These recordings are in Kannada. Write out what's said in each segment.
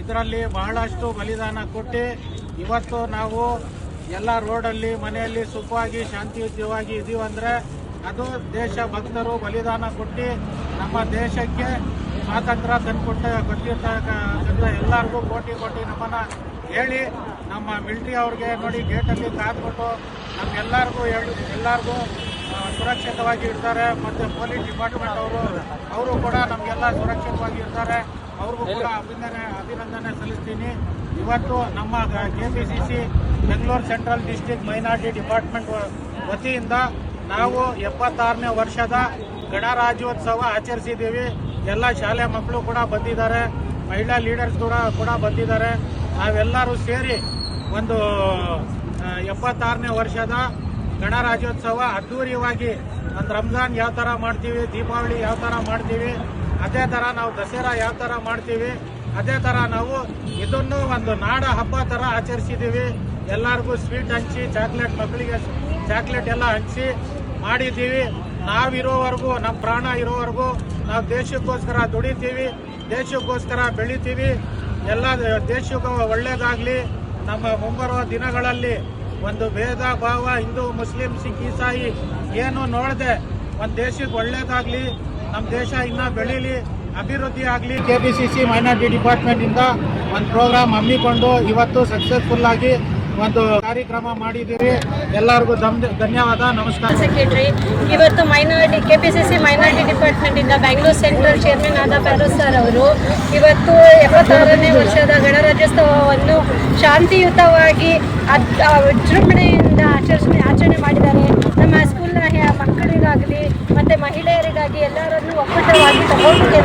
ಇದರಲ್ಲಿ ಬಹಳಷ್ಟು ಬಲಿದಾನ ಕೊಟ್ಟು ಇವತ್ತು ನಾವು ಎಲ್ಲ ರೋಡಲ್ಲಿ ಮನೆಯಲ್ಲಿ ಸುಖವಾಗಿ ಶಾಂತಿಯುತವಾಗಿ ಇದೀವಂದರೆ ಅದು ದೇಶ ಭಕ್ತರು ಬಲಿದಾನ ಕೊಟ್ಟು ನಮ್ಮ ದೇಶಕ್ಕೆ ಸ್ವಾತಂತ್ರ್ಯ ಕೊಟ್ಟಿರ್ತಕ್ಕಂಥ ಎಲ್ಲರಿಗೂ ಕೋಟಿ ನಮ್ಮನ್ನು ಹೇಳಿ ನಮ್ಮ ಮಿಲಿಟರಿ ಅವ್ರಿಗೆ ನೋಡಿ ಗೇಟಲ್ಲಿ ಕಾದ್ಬಿಟ್ಟು ಎಲ್ಲರಿಗೂ ಸುರಕ್ಷಿತವಾಗಿ ಇರ್ತಾರೆ. ಮತ್ತು ಪೊಲೀಸ್ ಡಿಪಾರ್ಟ್ಮೆಂಟ್ ಅವರು ಕೂಡ ನಮಗೆಲ್ಲ ಸುರಕ್ಷಿತವಾಗಿ ಇರ್ತಾರೆ. ಅವ್ರಿಗೂ ಕೂಡ ಅಭಿನಂದನೆ ಸಲ್ಲಿಸ್ತೀನಿ. ಇವತ್ತು ನಮ್ಮ KPCC Bengaluru central district minority department ವತಿಯಿಂದ ನಾವು 76ನೇ ವರ್ಷದ ಗಣರಾಜ್ಯೋತ್ಸವ ಆಚರಿಸಿದ್ದೀವಿ. ಎಲ್ಲ ಶಾಲೆ ಮಕ್ಕಳು ಕೂಡ ಬಂದಿದ್ದಾರೆ, ಮಹಿಳಾ ಲೀಡರ್ಸ್ ಕೂಡ ಬಂದಿದ್ದಾರೆ. ನಾವೆಲ್ಲರೂ ಸೇರಿ ಒಂದು 76ನೇ ವರ್ಷದ ಗಣರಾಜ್ಯೋತ್ಸವ ಅದ್ದೂರಿಯಾಗಿ ಒಂದು ರಂಜಾನ್ ಯಾವ ಥರ ಮಾಡ್ತೀವಿ, ದೀಪಾವಳಿ ಯಾವ ಥರ ಮಾಡ್ತೀವಿ, ಅದೇ ಥರ ನಾವು ದಸರಾ ಯಾವ ಥರ ಮಾಡ್ತೀವಿ, ಅದೇ ಥರ ನಾವು ಇದನ್ನು ಒಂದು ನಾಡ ಹಬ್ಬ ಥರ ಆಚರಿಸಿದ್ದೀವಿ. ಎಲ್ಲರಿಗೂ ಸ್ವೀಟ್ ಹಂಚಿ ಮಕ್ಕಳಿಗೆ ಚಾಕ್ಲೇಟ್ ಎಲ್ಲ ಹಂಚಿ ಮಾಡಿದ್ದೀವಿ. ನಾವಿರೋವರೆಗೂ ನಮ್ಮ ಪ್ರಾಣ ಇರೋವರೆಗೂ ನಾವು ದೇಶಕ್ಕೋಸ್ಕರ ದುಡಿತೀವಿ, ದೇಶಕ್ಕೋಸ್ಕರ ಬೆಳಿತೀವಿ. ಎಲ್ಲ ದೇಶಕ್ಕೂ ಒಳ್ಳೇದಾಗಲಿ. ನಮ್ಮ ಮುಂಬರುವ ದಿನಗಳಲ್ಲಿ ಒಂದು ಭೇದ ಭಾವ ಹಿಂದೂ ಮುಸ್ಲಿಂ ಸಿಖ್ ಇಸಾಯಿ ಏನು ನೋಡದೆ ಒಂದು ದೇಶಕ್ಕೆ ಒಳ್ಳೇದಾಗಲಿ, ನಮ್ಮ ದೇಶ ಇನ್ನೂ ಬೆಳೀಲಿ, ಅಭಿವೃದ್ಧಿ ಆಗಲಿ. KPCC ಮೈನಾರಿಟಿ ಡಿಪಾರ್ಟ್ಮೆಂಟಿಂದ ಒಂದು ಪ್ರೋಗ್ರಾಮ್ ಹಮ್ಮಿಕೊಂಡು ಇವತ್ತು ಸಕ್ಸಸ್ಫುಲ್ ಆಗಿ ಒಂದು ಕಾರ್ಯಕ್ರಮ ಮಾಡಿದ್ದೀವಿ. ಎಲ್ಲರಿಗೂ ಧನ್ಯವಾದ, ನಮಸ್ಕಾರ. ಸೆಕ್ರೆಟರಿ ಇವತ್ತು KPCC ಮೈನಾರಿಟಿ ಡಿಪಾರ್ಟ್ಮೆಂಟ್ ಇಂದ ಬೆಂಗಳೂರು ಸೆಂಟ್ರಲ್ ಚೇರ್ಮನ್ ಆದ ಫೆರೋಜ್ ಸರ್ ಅವರು ಇವತ್ತು 76ನೇ ವರ್ಷದ ಗಣರಾಜ್ಯೋತ್ಸವವನ್ನು ಶಾಂತಿಯುತವಾಗಿ ವಿಜೃಂಭಣೆಯಿಂದ ಆಚರಣೆ ಮಾಡಿದ್ದಾರೆ. ನಮ್ಮ ಸ್ಕೂಲ್ನ ಮಕ್ಕಳಿಗಾಗಲಿ ಮತ್ತು ಮಹಿಳೆಯರಿಗಾಗಿ ಎಲ್ಲರನ್ನೂ ಒಕ್ಕೂಟವಾಗಿ ತಗೊಂಡು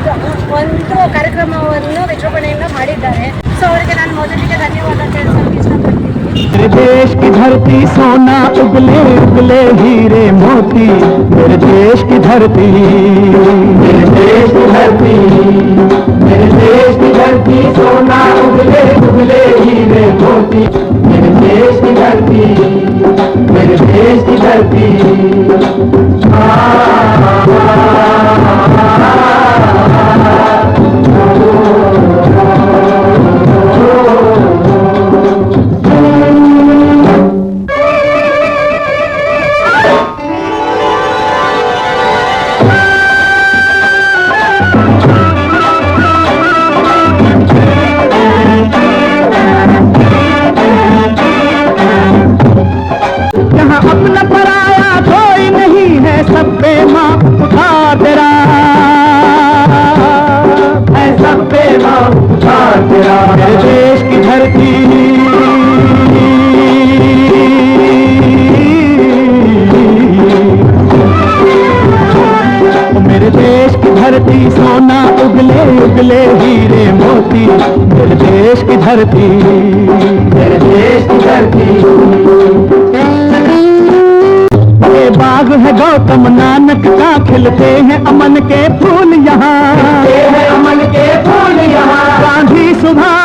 ಒಂದು ಕಾರ್ಯಕ್ರಮವನ್ನು ವಿಜೃಂಭಣೆಯಿಂದ ಮಾಡಿದ್ದಾರೆ. ಸೊ ಅವರಿಗೆ ನಾನು ಮೊದಲಿಗೆ ಧನ್ಯವಾದ ತಿಳಿಸೋಕೆ ಇಷ್ಟಪಡ್ತೀನಿ. मेरे देश की धरती सोना उगले उगले हीरे मोती, मेरे देश की धरती, मेरे देश की धरती, मेरे देश की धरती सोना उगले उगले हीरे मोती, मेरे देश की धरती, मेरे देश की धरती. अपना पराया कोई नहीं है, सब पे माँ उठार तेरा है, सब पे माँ उठार तेरा. मेरे देश की धरती, मेरे देश की धरती सोना उगले उगले हीरे मोती, मेरे देश की धरती, मेरे देश की धरती. बाग है गौतम नानक का, खिलते हैं अमन के फूल यहाँ, अमन के फूल यहाँ. गांधी सुभाष